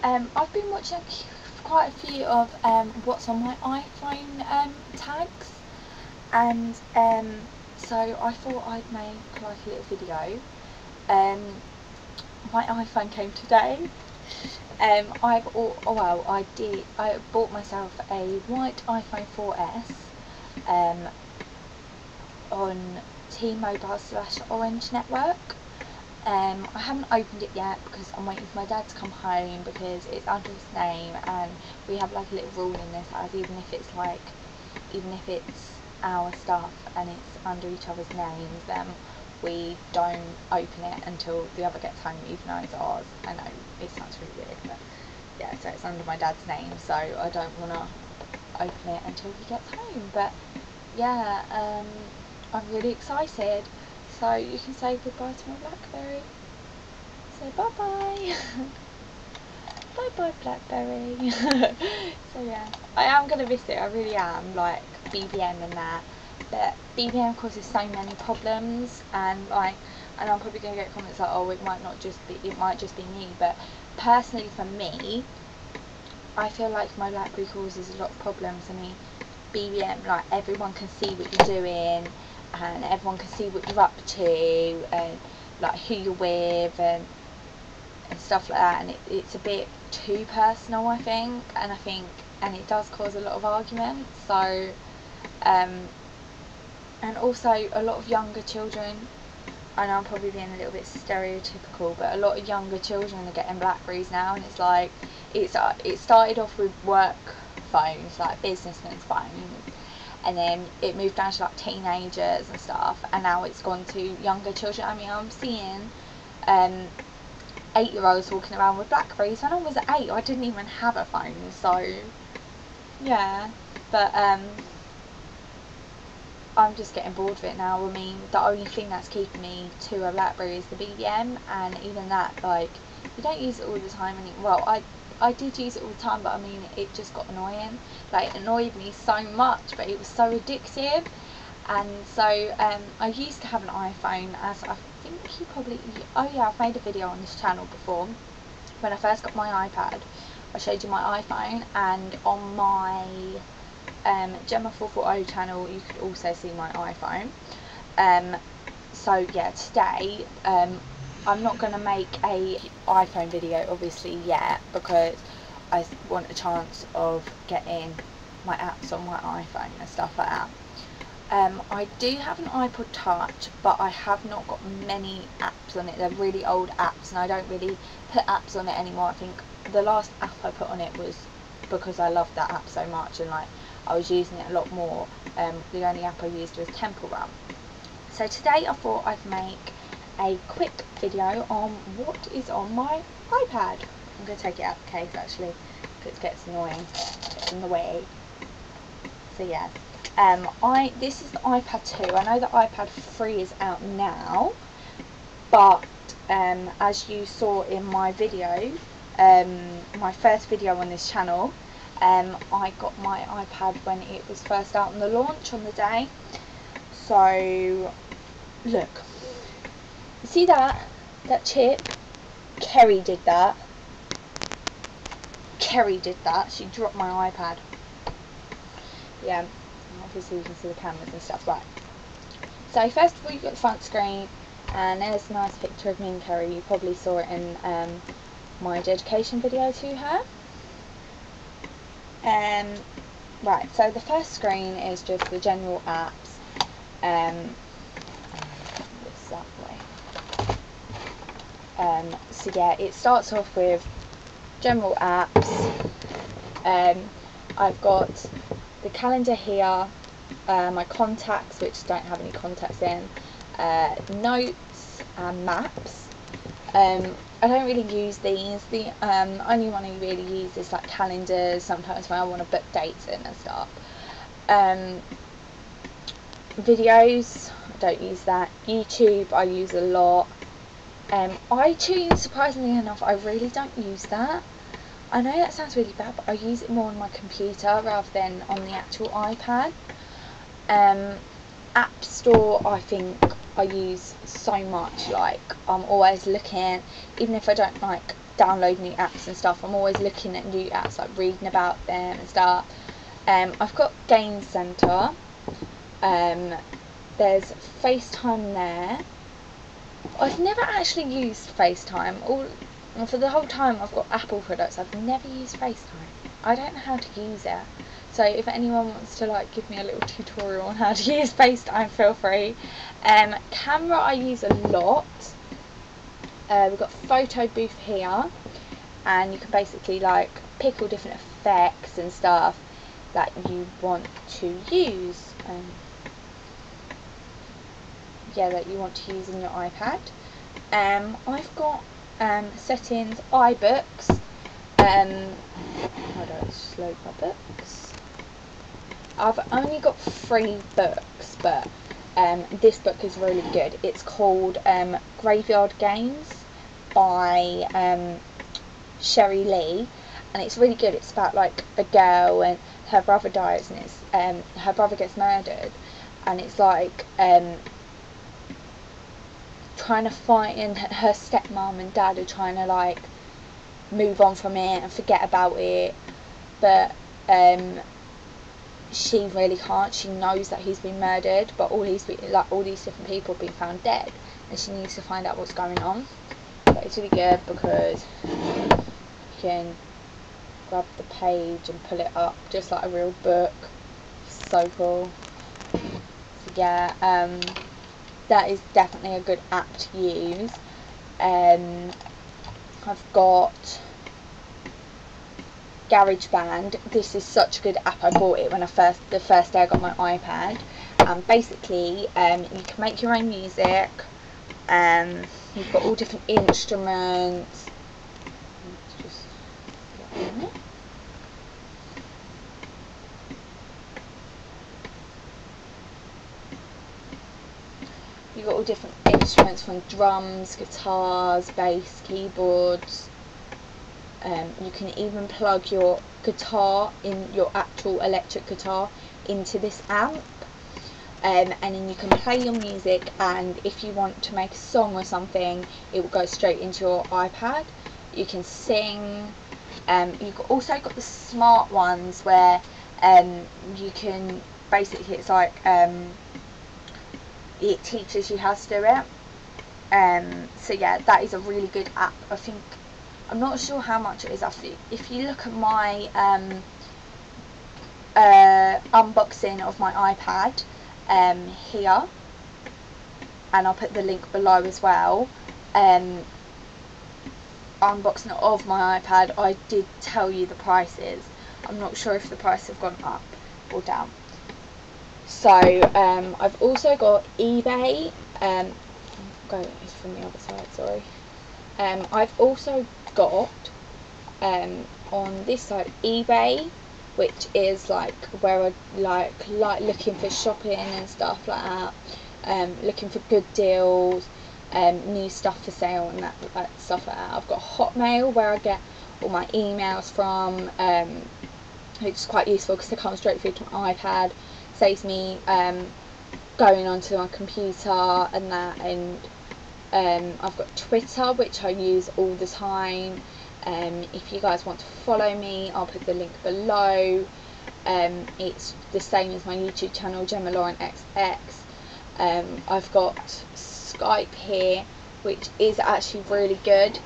I've been watching quite a few of what's on my iPhone tags, and so I thought I'd make like a little video. My iPhone came today. I bought myself a white iPhone 4S on T-Mobile/Orange network. I haven't opened it yet because I'm waiting for my dad to come home, because it's under his name, and we have like a little rule in this house, even if it's our stuff and it's under each other's names, then we don't open it until the other gets home, even though it's ours. I know it sounds really weird, but yeah, so it's under my dad's name, so I don't want to open it until he gets home. But yeah, I'm really excited. So you can say goodbye to my BlackBerry. Say bye bye. Bye bye BlackBerry. So yeah, I am gonna miss it. I really am, like BBM and that. But BBM causes so many problems, and I'm probably gonna get comments like, oh, it might just be me. But personally, for me, I feel like my BlackBerry causes a lot of problems. I mean, BBM, like everyone can see what you're doing, and everyone can see what you're up to, and like who you're with, and stuff like that, and it's a bit too personal, I think, and it does cause a lot of arguments. So and also a lot of younger children, I know I'm probably being a little bit stereotypical, but a lot of younger children are getting Blackberries now, and it's like it started off with work phones, like businessmen's phones, and then it moved down to like teenagers and stuff, and now it's gone to younger children. I mean, I'm seeing 8-year-olds walking around with Blackberries. When I was 8, I didn't even have a phone, so yeah. But I'm just getting bored of it now. I mean, the only thing that's keeping me to a BlackBerry is the BBM, and even that, like, you don't use it all the time. Well, I did use it all the time, but I mean, it just got annoying. Like, it annoyed me so much, but it was so addictive. And so I used to have an iPhone, as I think you probably, oh yeah, I've made a video on this channel before. When I first got my iPad, I showed you my iPhone, and on my Gemma 440 channel you could also see my iPhone. So yeah, today I'm not going to make a iPhone video obviously yet, because I want a chance of getting my apps on my iPhone and stuff like that. I do have an iPod Touch, but I have not got many apps on it. They're really old apps, and I don't really put apps on it anymore. I think the last app I put on it was because I loved that app so much, and like I was using it a lot more. The only app I used was Temple Run. So today I thought I'd make a quick video on what is on my iPad. I'm going to take it out of the case actually, because it gets annoying, it gets in the way. So yeah. This is the iPad 2. I know the iPad 3 is out now, but as you saw in my video, my first video on this channel, I got my iPad when it was first out on the launch on the day. So look, you see that chip? Kerry did that. She dropped my iPad. Yeah. Obviously you can see the cameras and stuff. Right, so first of all you've got the front screen, and there's a nice picture of me and Kerry. You probably saw it in my dedication video to her. Right, so the first screen is just the general apps. This that way. So yeah, it starts off with general apps. I've got the calendar here, my contacts, which don't have any contacts in, notes and maps. I don't really use these. The only one I really use is like calendars, sometimes when I want to book dates in and stuff. Videos, I don't use that. YouTube, I use a lot. iTunes, surprisingly enough, I really don't use that. I know that sounds really bad, but I use it more on my computer rather than on the actual iPad. App Store, I think I use so much. Like, I'm always looking, even if I don't like download new apps and stuff. I'm always looking at new apps, like reading about them and stuff. I've got Game Center. There's FaceTime there. I've never actually used FaceTime. For the whole time I've got Apple products, I've never used FaceTime. I don't know how to use it. So if anyone wants to like give me a little tutorial on how to use FaceTime, feel free. Camera I use a lot. We've got photo booth here, and you can basically like pick all different effects and stuff that you want to use. That you want to use in your iPad. I've got settings, iBooks. Hold on, let's load my books. I've only got 3 books, but this book is really good. It's called Graveyard Games by Sherry Lee, and it's really good. It's about like a girl and her brother dies, and it's her brother gets murdered, and it's like trying to find, her stepmom and dad are trying to like move on from it and forget about it, but she really can't. She knows that he's been murdered, but all these different people have been found dead, and she needs to find out what's going on. But it's really good because you can grab the page and pull it up just like a real book. So cool. So yeah, that is definitely a good app to use. I've got GarageBand. This is such a good app. I bought it when the first day I got my iPad. Basically, you can make your own music. You've got all different instruments. Just get in there. You've got all different instruments, from drums, guitars, bass, keyboards. You can even plug your guitar, in your actual electric guitar, into this amp, and then you can play your music, and if you want to make a song or something, it will go straight into your iPad. You can sing. You've also got the smart ones where you can basically, it's like it teaches you how to do it. So yeah, that is a really good app. I think, I'm not sure how much it is actually. If you look at my unboxing of my iPad here, and I'll put the link below as well, unboxing of my iPad, I did tell you the prices. I'm not sure if the prices have gone up or down. So I've also got eBay. It's from the other side, sorry. I've also got on this side eBay, which is like where I like looking for shopping and stuff like that, looking for good deals, new stuff for sale and that stuff like that. I've got Hotmail, where I get all my emails from, which is quite useful because they come straight through to my iPad. Saves me going onto my computer and that. And I've got Twitter, which I use all the time. If you guys want to follow me, I'll put the link below. It's the same as my YouTube channel, Gemma Lauren XX. I've got Skype here, which is actually really good.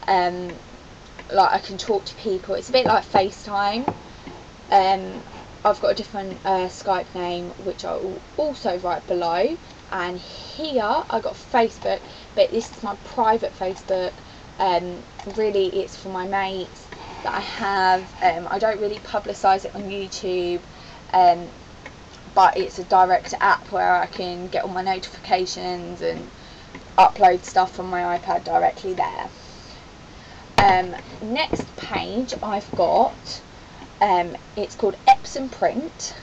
Like, I can talk to people. It's a bit like FaceTime. I've got a different Skype name, which I will also write below. And here I got Facebook, but this is my private Facebook. Really, it's for my mates that I have. I don't really publicise it on YouTube, but it's a direct app where I can get all my notifications and upload stuff from my iPad directly there. Next page I've got, it's called Epson Print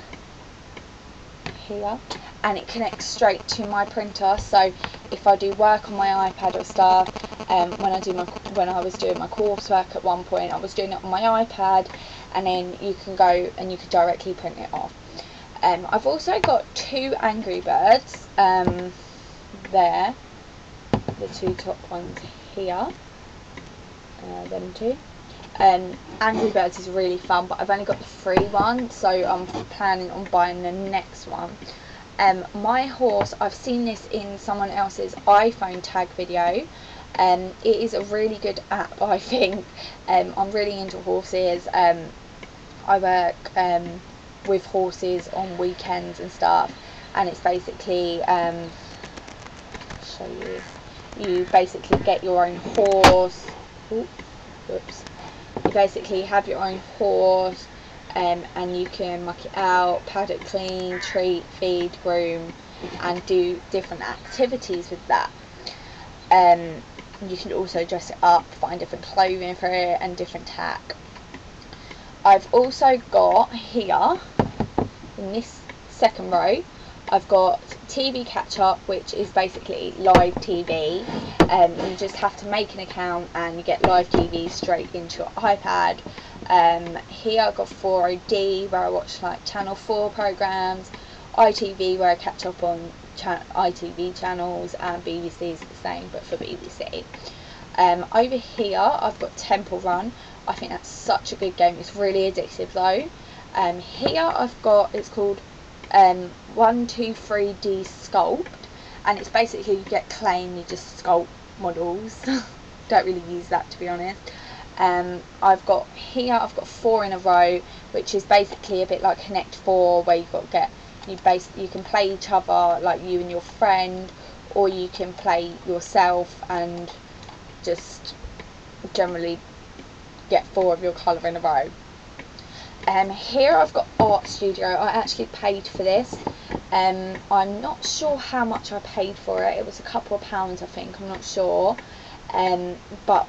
here, and it connects straight to my printer. So if I do work on my iPad or stuff, when I was doing my coursework at one point, I was doing it on my iPad, and then you can go and you can directly print it off. I've also got 2 Angry Birds there, the 2 top ones here. them two. Angry Birds is really fun, but I've only got the free one, so I'm planning on buying the next one. My horse, I've seen this in someone else's iPhone tag video. It is a really good app, I think. I'm really into horses. I work with horses on weekends and stuff, and it's basically I'll show you. You basically get your own horse. Oops. You basically have your own horse, and you can muck it out, pad it clean, treat, feed, groom, and do different activities with that. You can also dress it up, find different clothing for it, and different tack. I've also got here, in this second row, I've got TV Catch Up, which is basically live TV. You just have to make an account and you get live TV straight into your iPad. Here I've got 4OD, where I watch like Channel 4 programmes, ITV, where I catch up on ITV channels, and BBC is the same, but for BBC. Over here I've got Temple Run. I think that's such a good game. It's really addictive though. Here I've got, it's called 123D Sculpt, and it's basically you get clay and you just sculpt models. Don't really use that, to be honest. I've got 4 in a row, which is basically a bit like Connect 4, where you've got to get you can play each other, like you and your friend, or you can play yourself and just generally get 4 of your colour in a row. Here I've got Art Studio. I actually paid for this. I'm not sure how much I paid for it. It was a couple of pounds, I think. I'm not sure. But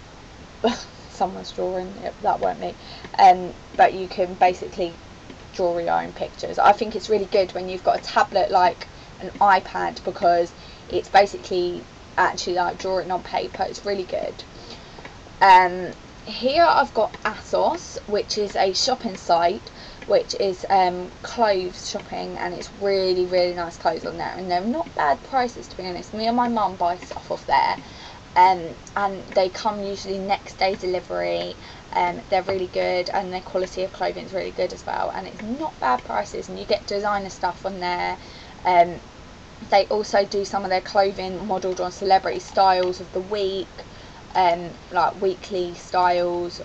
someone's drawing it. That weren't me. But you can basically draw your own pictures. I think it's really good when you've got a tablet like an iPad, because it's basically actually like drawing on paper. It's really good. Here I've got ASOS, which is a shopping site, which is clothes shopping, and it's really, really nice clothes on there, and they're not bad prices, to be honest. Me and my mum buy stuff off there, and they come usually next day delivery. They're really good, and their quality of clothing is really good as well, and it's not bad prices, and you get designer stuff on there. They also do some of their clothing modelled on celebrity styles of the week. Like weekly styles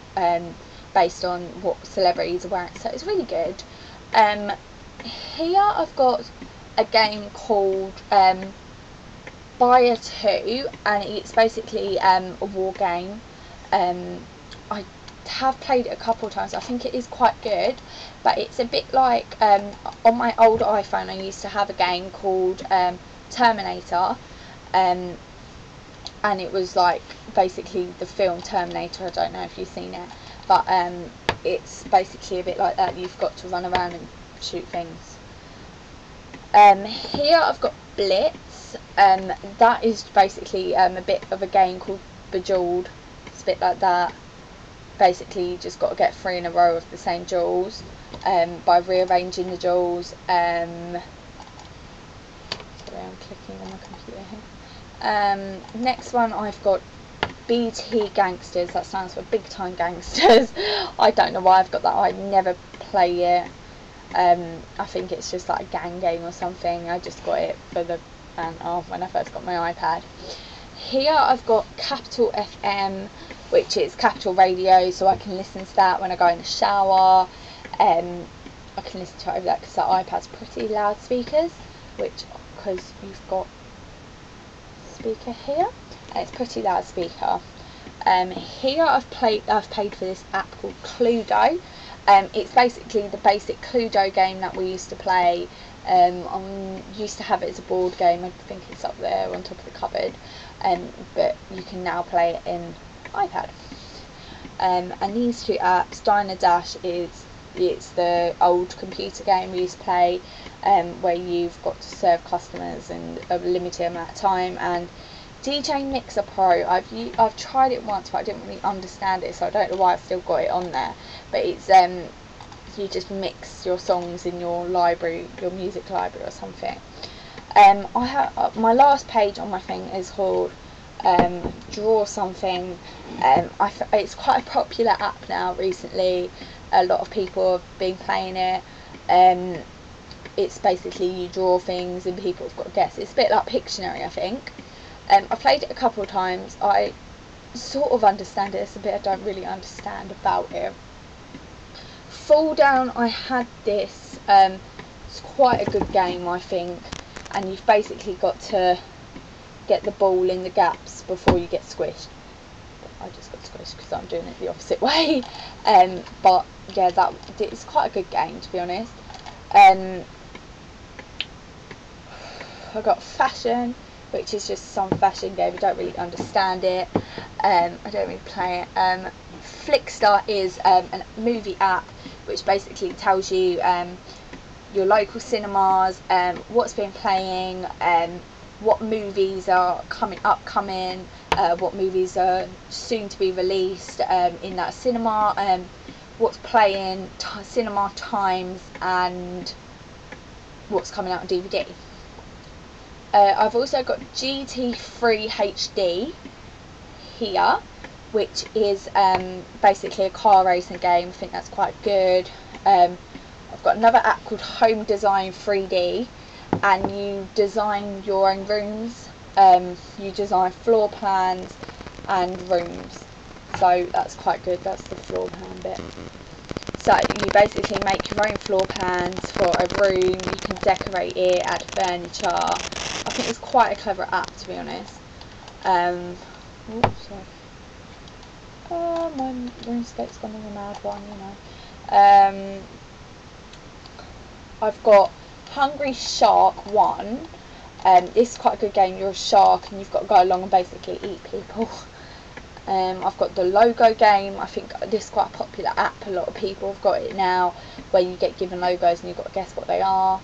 based on what celebrities are wearing, so it's really good. Here I've got a game called Buyer 2, and it's basically a war game. I have played it a couple of times. I think it is quite good, but it's a bit like on my old iPhone I used to have a game called Terminator, and it was like basically the film Terminator. I don't know if you've seen it, but it's basically a bit like that. You've got to run around and shoot things. Here I've got Blitz. That is basically a bit of a game called Bejeweled. It's a bit like that. Basically you just got to get 3 in a row of the same jewels by rearranging the jewels. Sorry, I'm clicking on my computer here. Next one I've got BT Gangsters. That stands for Big Time Gangsters. I don't know why I've got that. I never play it. I think it's just like a gang game or something. I just got it for the when I first got my iPad. Here I've got Capital FM, which is Capital Radio, so I can listen to that when I go in the shower. I can listen to it over that because that iPad's pretty loud speakers, because you've got speaker here, and it's pretty loud speaker. Here I've paid for this app called Cluedo. It's basically the basic Cluedo game that we used to play. I used to have it as a board game. I think it's up there on top of the cupboard, but you can now play it in iPad. And these 2 apps, Diner Dash it's the old computer game we used to play, where you've got to serve customers in a limited amount of time, and DJ Mixer Pro, I've tried it once, but I didn't really understand it, so I don't know why I've still got it on there. But it's you just mix your songs in your library, your music library or something. I have my last page on my thing is called draw something. It's quite a popular app now recently. A lot of people have been playing it. It's basically you draw things and people have got to guess. It's a bit like Pictionary, I think. I played it a couple of times. I sort of understand it. It's a bit I don't really understand about it. Fall Down, I had this. It's quite a good game, I think, and you've basically got to get the ball in the gaps before you get squished. I just got squished because I'm doing it the opposite way. But yeah, it's quite a good game, to be honest. I got Fashion, which is just some fashion game. I don't really understand it. I don't really play it. Flickstar is a movie app which basically tells you your local cinemas, what's been playing, what movies are upcoming, what movies are soon to be released in that cinema, what's playing, cinema times, and what's coming out on DVD. I've also got GT3 HD here, which is basically a car racing game. I think that's quite good. I've got another app called Home Design 3D, and you design your own rooms. You design floor plans and rooms, so that's quite good. That's the floor plan bit. So you basically make your own floor plans for a room. You can decorate it, add furniture. I think it's quite a clever app, to be honest. Oops, sorry. My RuneScape's gone on a mad one, you know. I've got Hungry Shark 1. This is quite a good game. You're a shark and you've got to go along and basically eat people. I've got the Logo game. I think this is quite a popular app. A lot of people have got it now, where you get given logos and you've got to guess what they are.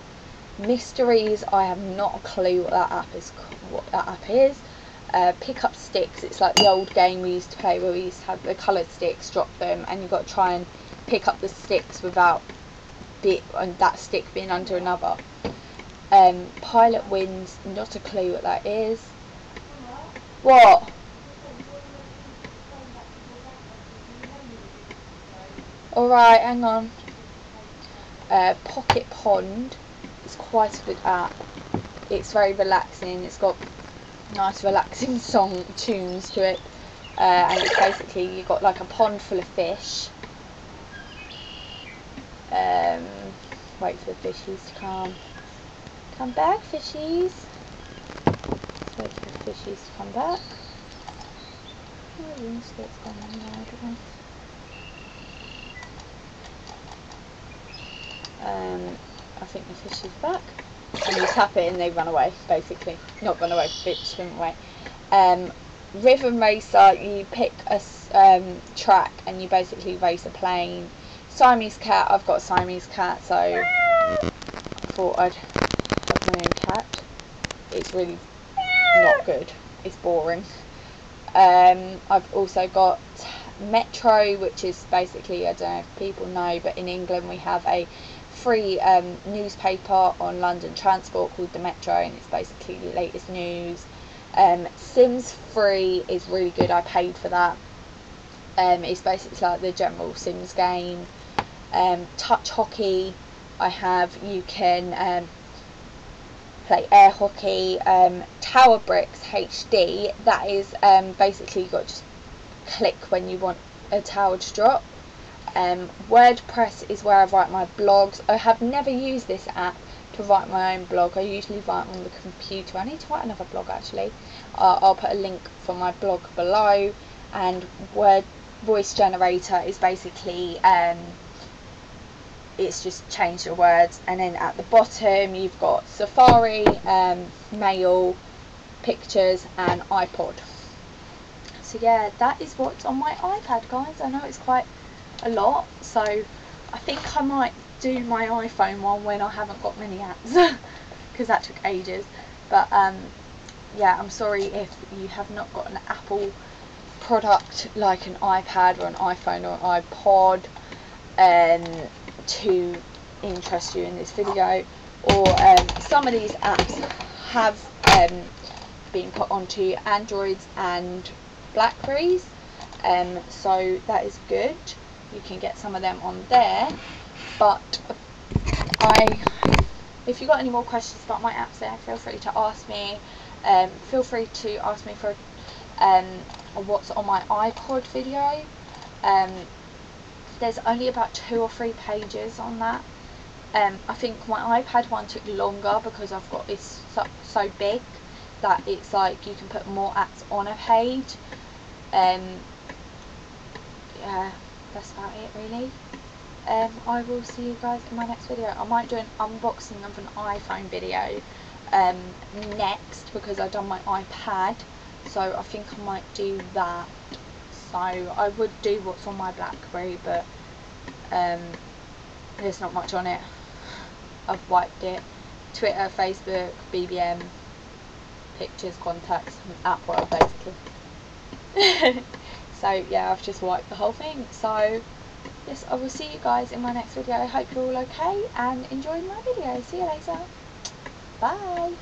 Mysteries, I have not a clue what that app is. Pick Up Sticks, it's like the old game we used to play where we used to have the coloured sticks, drop them, and you've got to try and pick up the sticks without that stick being under another. Pilot Wins, not a clue what that is. What? Alright, hang on. Pocket Pond is quite a good app. It's very relaxing. It's got nice relaxing tunes to it. And it's basically, you've got like a pond full of fish. Wait for the fishies to come. Come back, fishies. Let's wait for the fishies to come back. Oh, the RuneScape's gone on now, I don't know. I think the fish is back, and you tap it and they run away, basically. Not run away, bitch, swim away. Rhythm Racer, you pick a track and you basically race a plane. Siamese Cat, I've got a Siamese Cat, so I thought I'd have my own cat. It's really not good, it's boring. I've also got Metro, which is basically, I don't know if people know, but in England we have a free newspaper on London Transport called the Metro, and it's basically the latest news. Sims Free is really good. I paid for that. It's basically like the general Sims game. Touch Hockey, I have. You can play air hockey. Tower Bricks HD, that is basically you've got to just click when you want a tower to drop. WordPress is where I write my blogs. I have never used this app to write my own blog. I usually write on the computer. I need to write another blog actually. I'll put a link for my blog below. And Voice Generator is basically it's just change the words, and then at the bottom you've got Safari, Mail, Pictures and iPod. So yeah, that is what's on my iPad, guys. I know it's quite a lot, so I think I might do my iPhone one when I haven't got many apps because that took ages. But yeah, I'm sorry if you have not got an Apple product like an iPad or an iPhone or an iPod to interest you in this video, or some of these apps have being put onto Androids and Blackberries, so that is good. You can get some of them on there. But if you've got any more questions about my apps there, feel free to ask me. Feel free to ask me for what's on my iPod video. There's only about 2 or 3 pages on that. I think my iPad one took longer because it's so big that it's like you can put more apps on a page. Yeah, that's about it really. I will see you guys in my next video. I might do an unboxing of an iPhone video next, because I've done my iPad, so I think I might do that. So I would do what's on my BlackBerry, but there's not much on it. I've wiped it. Twitter, Facebook, BBM, pictures, contacts, app world basically. So yeah, I've just wiped the whole thing. So yes, I will see you guys in my next video. I hope you're all okay and enjoying my video. See you later. Bye.